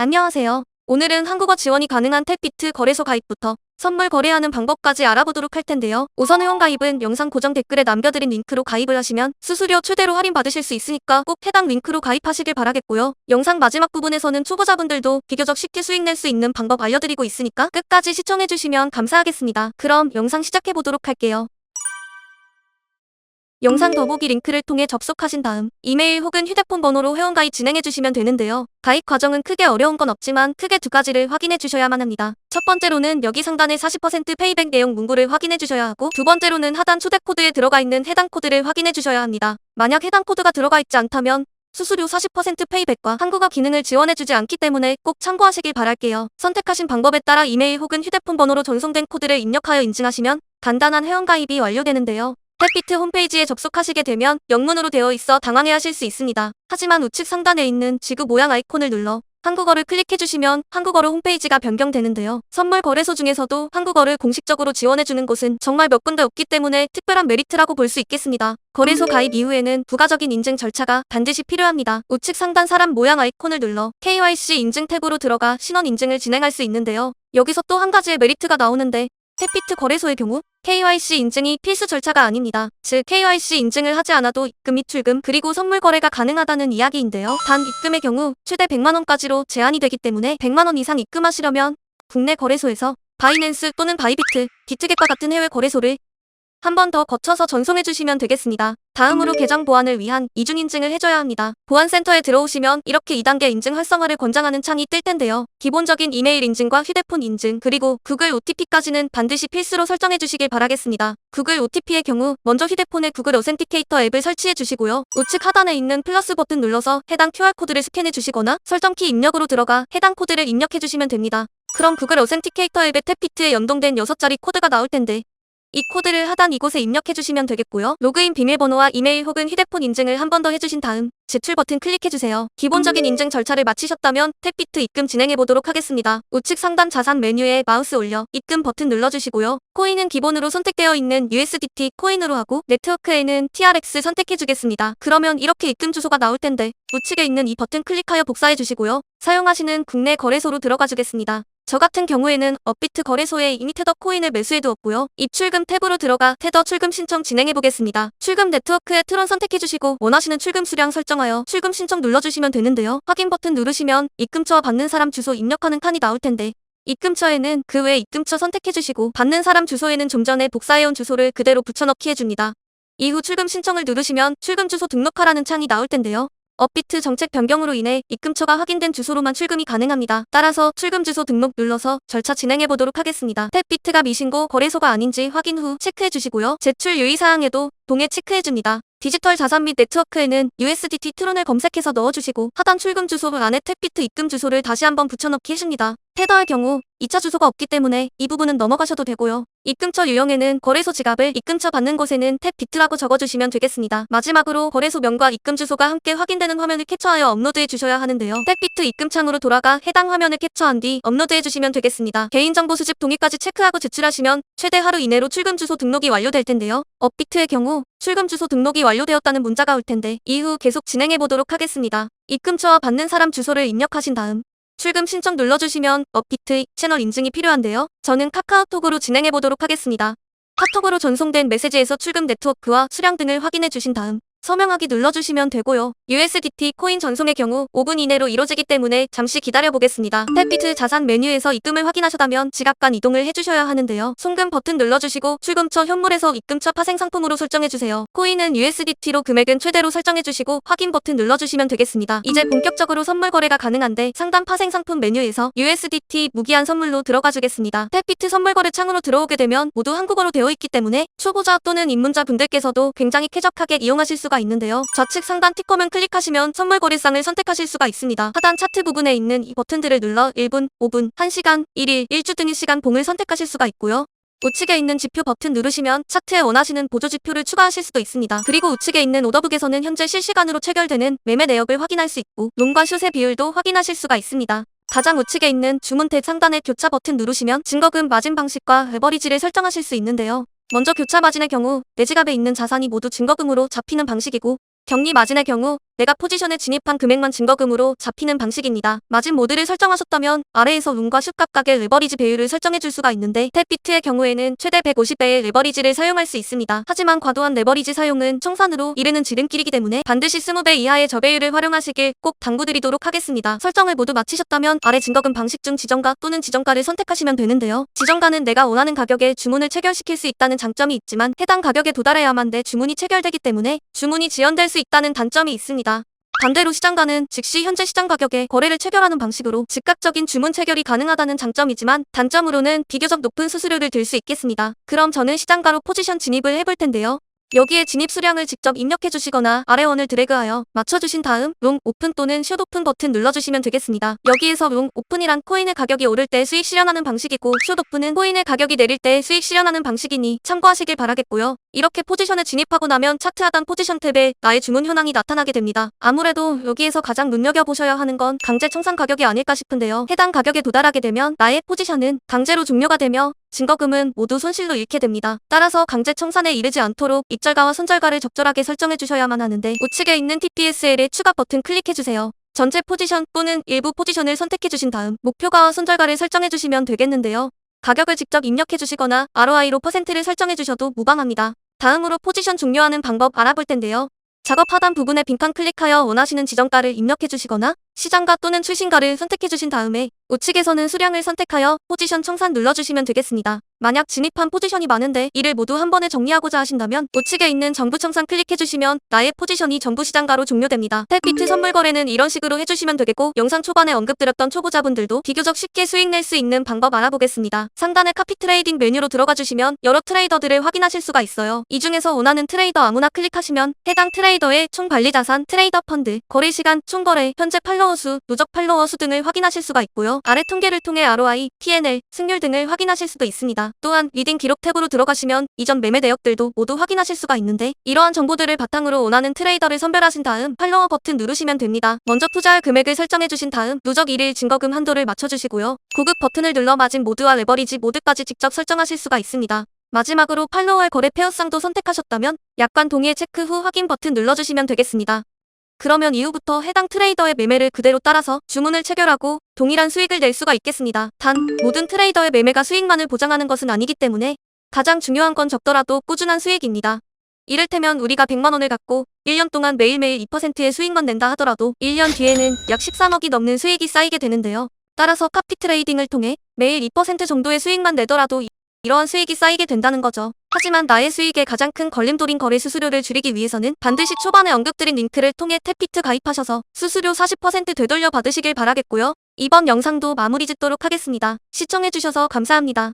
안녕하세요. 오늘은 한국어 지원이 가능한 탭비트 거래소 가입부터 선물 거래하는 방법까지 알아보도록 할 텐데요. 우선 회원가입은 영상 고정 댓글에 남겨드린 링크로 가입을 하시면 수수료 최대로 할인받으실 수 있으니까 꼭 해당 링크로 가입하시길 바라겠고요. 영상 마지막 부분에서는 초보자분들도 비교적 쉽게 수익 낼 수 있는 방법 알려드리고 있으니까 끝까지 시청해주시면 감사하겠습니다. 그럼 영상 시작해보도록 할게요. 영상 더보기 링크를 통해 접속하신 다음 이메일 혹은 휴대폰 번호로 회원가입 진행해주시면 되는데요. 가입 과정은 크게 어려운 건 없지만 크게 두 가지를 확인해주셔야만 합니다. 첫 번째로는 여기 상단의 40% 페이백 내용 문구를 확인해주셔야 하고, 두 번째로는 하단 초대 코드에 들어가 있는 해당 코드를 확인해주셔야 합니다. 만약 해당 코드가 들어가 있지 않다면 수수료 40% 페이백과 한국어 기능을 지원해주지 않기 때문에 꼭 참고하시길 바랄게요. 선택하신 방법에 따라 이메일 혹은 휴대폰 번호로 전송된 코드를 입력하여 인증하시면 간단한 회원가입이 완료되는데요. 탭비트 홈페이지에 접속하시게 되면 영문으로 되어 있어 당황해하실 수 있습니다. 하지만 우측 상단에 있는 지구 모양 아이콘을 눌러 한국어를 클릭해주시면 한국어로 홈페이지가 변경되는데요. 선물 거래소 중에서도 한국어를 공식적으로 지원해주는 곳은 정말 몇 군데 없기 때문에 특별한 메리트라고 볼 수 있겠습니다. 거래소 가입 이후에는 부가적인 인증 절차가 반드시 필요합니다. 우측 상단 사람 모양 아이콘을 눌러 KYC 인증 탭으로 들어가 신원 인증을 진행할 수 있는데요. 여기서 또 한 가지의 메리트가 나오는데, 탭비트 거래소의 경우 KYC 인증이 필수 절차가 아닙니다. 즉 KYC 인증을 하지 않아도 입금 및 출금 그리고 선물 거래가 가능하다는 이야기인데요. 단 입금의 경우 최대 100만원까지로 제한이 되기 때문에 100만원 이상 입금하시려면 국내 거래소에서 바이낸스 또는 바이비트, 비트겟과 같은 해외 거래소를 한 번 더 거쳐서 전송해주시면 되겠습니다. 다음으로 계정 보안을 위한 이중 인증을 해줘야 합니다. 보안센터에 들어오시면 이렇게 2단계 인증 활성화를 권장하는 창이 뜰 텐데요. 기본적인 이메일 인증과 휴대폰 인증 그리고 구글 OTP까지는 반드시 필수로 설정해주시길 바라겠습니다. 구글 OTP의 경우 먼저 휴대폰에 구글 어센티케이터 앱을 설치해주시고요. 우측 하단에 있는 플러스 버튼 눌러서 해당 QR코드를 스캔해주시거나 설정키 입력으로 들어가 해당 코드를 입력해주시면 됩니다. 그럼 구글 어센티케이터 앱의 탭비트에 연동된 6자리 코드가 나올 텐데, 이 코드를 하단 이곳에 입력해주시면 되겠고요. 로그인 비밀번호와 이메일 혹은 휴대폰 인증을 한 번 더 해주신 다음 제출 버튼 클릭해주세요. 기본적인 인증 절차를 마치셨다면 탭비트 입금 진행해보도록 하겠습니다. 우측 상단 자산 메뉴에 마우스 올려 입금 버튼 눌러주시고요. 코인은 기본으로 선택되어 있는 USDT 코인으로 하고, 네트워크에는 TRX 선택해주겠습니다. 그러면 이렇게 입금 주소가 나올 텐데 우측에 있는 이 버튼 클릭하여 복사해주시고요. 사용하시는 국내 거래소로 들어가 주겠습니다. 저 같은 경우에는 업비트 거래소에 이미 테더 코인을 매수해두었고요. 입출금 탭으로 들어가 테더 출금 신청 진행해보겠습니다. 출금 네트워크에 트론 선택해주시고 원하시는 출금 수량 설정하여 출금 신청 눌러주시면 되는데요. 확인 버튼 누르시면 입금처와 받는 사람 주소 입력하는 칸이 나올 텐데, 입금처에는 그 외 입금처 선택해주시고 받는 사람 주소에는 좀 전에 복사해온 주소를 그대로 붙여넣기 해줍니다. 이후 출금 신청을 누르시면 출금 주소 등록하라는 창이 나올 텐데요. 업비트 정책 변경으로 인해 입금처가 확인된 주소로만 출금이 가능합니다. 따라서 출금 주소 등록 눌러서 절차 진행해보도록 하겠습니다. 탭비트가 미신고 거래소가 아닌지 확인 후 체크해주시고요. 제출 유의사항에도 동해 체크해줍니다. 디지털 자산 및 네트워크에는 USDT 트론을 검색해서 넣어주시고 하단 출금 주소 안에 탭비트 입금 주소를 다시 한번 붙여넣기 해줍니다. 테더의 경우 2차 주소가 없기 때문에 이 부분은 넘어가셔도 되고요. 입금처 유형에는 거래소 지갑을, 입금처 받는 곳에는 탭비트라고 적어주시면 되겠습니다. 마지막으로 거래소명과 입금 주소가 함께 확인되는 화면을 캡처하여 업로드해 주셔야 하는데요. 탭비트 입금창으로 돌아가 해당 화면을 캡처한 뒤 업로드해 주시면 되겠습니다. 개인정보 수집 동의까지 체크하고 제출하시면 최대 하루 이내로 출금 주소 등록이 완료될 텐데요. 업비트의 경우 출금 주소 등록이 완료되었다는 문자가 올 텐데 이후 계속 진행해 보도록 하겠습니다. 입금처와 받는 사람 주소를 입력하신 다음 출금 신청 눌러주시면 업비트 채널 인증이 필요한데요. 저는 카카오톡으로 진행해 보도록 하겠습니다. 카톡으로 전송된 메시지에서 출금 네트워크와 수량 등을 확인해 주신 다음 서명하기 눌러주시면 되고요. USDT 코인 전송의 경우 5분 이내로 이루어지기 때문에 잠시 기다려 보겠습니다. 탭비트 자산 메뉴에서 입금을 확인하셨다면 지갑간 이동을 해주셔야 하는데요. 송금 버튼 눌러주시고 출금처 현물에서 입금처 파생 상품으로 설정해주세요. 코인은 USDT로 금액은 최대로 설정해주시고 확인 버튼 눌러주시면 되겠습니다. 이제 본격적으로 선물 거래가 가능한데, 상단 파생 상품 메뉴에서 USDT 무기한 선물로 들어가 주겠습니다. 탭비트 선물 거래 창으로 들어오게 되면 모두 한국어로 되어 있기 때문에 초보자 또는 입문자 분들께서도 굉장히 쾌적하게 이용하실 수가 있는데요. 좌측 상단 티커맨 클릭하시면 선물 거래상을 선택하실 수가 있습니다. 하단 차트 부분에 있는 이 버튼들을 눌러 1분, 5분, 1시간, 1일, 1주 등의 시간 봉을 선택하실 수가 있고요. 우측에 있는 지표 버튼 누르시면 차트에 원하시는 보조 지표를 추가하실 수도 있습니다. 그리고 우측에 있는 오더북에서는 현재 실시간으로 체결되는 매매 내역을 확인할 수 있고 롱과 숏의 비율도 확인하실 수가 있습니다. 가장 우측에 있는 주문 탭 상단의 교차 버튼 누르시면 증거금 마진 방식과 레버리지를 설정하실 수 있는데요. 먼저 교차 마진의 경우 내 지갑에 있는 자산이 모두 증거금으로 잡히는 방식이고, 격리 마진의 경우 내가 포지션에 진입한 금액만 증거금으로 잡히는 방식입니다. 마진 모드를 설정하셨다면 아래에서 룬과 슛 각각의 레버리지 배율을 설정해줄 수가 있는데 탭비트의 경우에는 최대 150배의 레버리지를 사용할 수 있습니다. 하지만 과도한 레버리지 사용은 청산으로 이르는 지름길이기 때문에 반드시 20배 이하의 저배율을 활용하시길 꼭 당부드리도록 하겠습니다. 설정을 모두 마치셨다면 아래 증거금 방식 중 지정가 또는 지정가를 선택하시면 되는데요. 지정가는 내가 원하는 가격에 주문을 체결시킬 수 있다는 장점이 있지만 해당 가격에 도달해야만 내 주문이 체결되기 때문에 주문이 지연될 수 있다는 단점이 있습니다. 반대로 시장가는 즉시 현재 시장 가격에 거래를 체결하는 방식으로 즉각적인 주문 체결이 가능하다는 장점이지만 단점으로는 비교적 높은 수수료를 들 수 있겠습니다. 그럼 저는 시장가로 포지션 진입을 해볼 텐데요. 여기에 진입 수량을 직접 입력해 주시거나 아래원을 드래그하여 맞춰주신 다음 롱 오픈 또는 숏 오픈 버튼 눌러주시면 되겠습니다. 여기에서 롱 오픈이란 코인의 가격이 오를 때 수익 실현하는 방식이고 숏 오픈은 코인의 가격이 내릴 때 수익 실현하는 방식이니 참고하시길 바라겠고요. 이렇게 포지션에 진입하고 나면 차트 하단 포지션 탭에 나의 주문 현황이 나타나게 됩니다. 아무래도 여기에서 가장 눈여겨보셔야 하는 건 강제 청산 가격이 아닐까 싶은데요. 해당 가격에 도달하게 되면 나의 포지션은 강제로 종료가 되며 증거금은 모두 손실로 잃게 됩니다. 따라서 강제 청산에 이르지 않도록 입절가와 손절가를 적절하게 설정해 주셔야만 하는데 우측에 있는 TPSL의 추가 버튼 클릭해 주세요. 전체 포지션 또는 일부 포지션을 선택해 주신 다음 목표가와 손절가를 설정해 주시면 되겠는데요. 가격을 직접 입력해 주시거나 ROI로 %를 설정해 주셔도 무방합니다. 다음으로 포지션 종료하는 방법 알아볼 텐데요. 작업 하단 부분에 빈칸 클릭하여 원하시는 지정가를 입력해 주시거나 시장가 또는 출신가를 선택해 주신 다음에 우측에서는 수량을 선택하여 포지션 청산 눌러주시면 되겠습니다. 만약 진입한 포지션이 많은데 이를 모두 한 번에 정리하고자 하신다면 우측에 있는 전부 청산 클릭해 주시면 나의 포지션이 전부 시장가로 종료됩니다. 탭비트 선물 거래는 이런 식으로 해주시면 되겠고 영상 초반에 언급드렸던 초보자분들도 비교적 쉽게 수익 낼 수 있는 방법 알아보겠습니다. 상단의 카피 트레이딩 메뉴로 들어가 주시면 여러 트레이더들을 확인하실 수가 있어요. 이 중에서 원하는 트레이더 아무나 클릭하시면 해당 트레이더의 총 관리 자산, 트레이더 펀드, 거래 시간, 총 거래, 현재 팔로워 수, 누적 팔로워 수 등을 확인하실 수가 있고요. 아래 통계를 통해 ROI, P&L, 승률 등을 확인하실 수도 있습니다. 또한 리딩 기록 탭으로 들어가시면 이전 매매 내역들도 모두 확인하실 수가 있는데 이러한 정보들을 바탕으로 원하는 트레이더를 선별하신 다음 팔로워 버튼 누르시면 됩니다. 먼저 투자할 금액을 설정해 주신 다음 누적 1일 증거금 한도를 맞춰주시고요. 구급 버튼을 눌러 마진 모드와 레버리지 모드까지 직접 설정하실 수가 있습니다. 마지막으로 팔로워의 거래 페어상도 선택하셨다면 약관 동의의 체크 후 확인 버튼 눌러주시면 되겠습니다. 그러면 이후부터 해당 트레이더의 매매를 그대로 따라서 주문을 체결하고 동일한 수익을 낼 수가 있겠습니다. 단, 모든 트레이더의 매매가 수익만을 보장하는 것은 아니기 때문에 가장 중요한 건 적더라도 꾸준한 수익입니다. 이를테면 우리가 100만 원을 갖고 1년 동안 매일매일 2%의 수익만 낸다 하더라도 1년 뒤에는 약 13억이 넘는 수익이 쌓이게 되는데요. 따라서 카피 트레이딩을 통해 매일 2% 정도의 수익만 내더라도 이러한 수익이 쌓이게 된다는 거죠. 하지만 나의 수익의 가장 큰 걸림돌인 거래 수수료를 줄이기 위해서는 반드시 초반에 언급드린 링크를 통해 탭비트 가입하셔서 수수료 40% 되돌려 받으시길 바라겠고요. 이번 영상도 마무리 짓도록 하겠습니다. 시청해주셔서 감사합니다.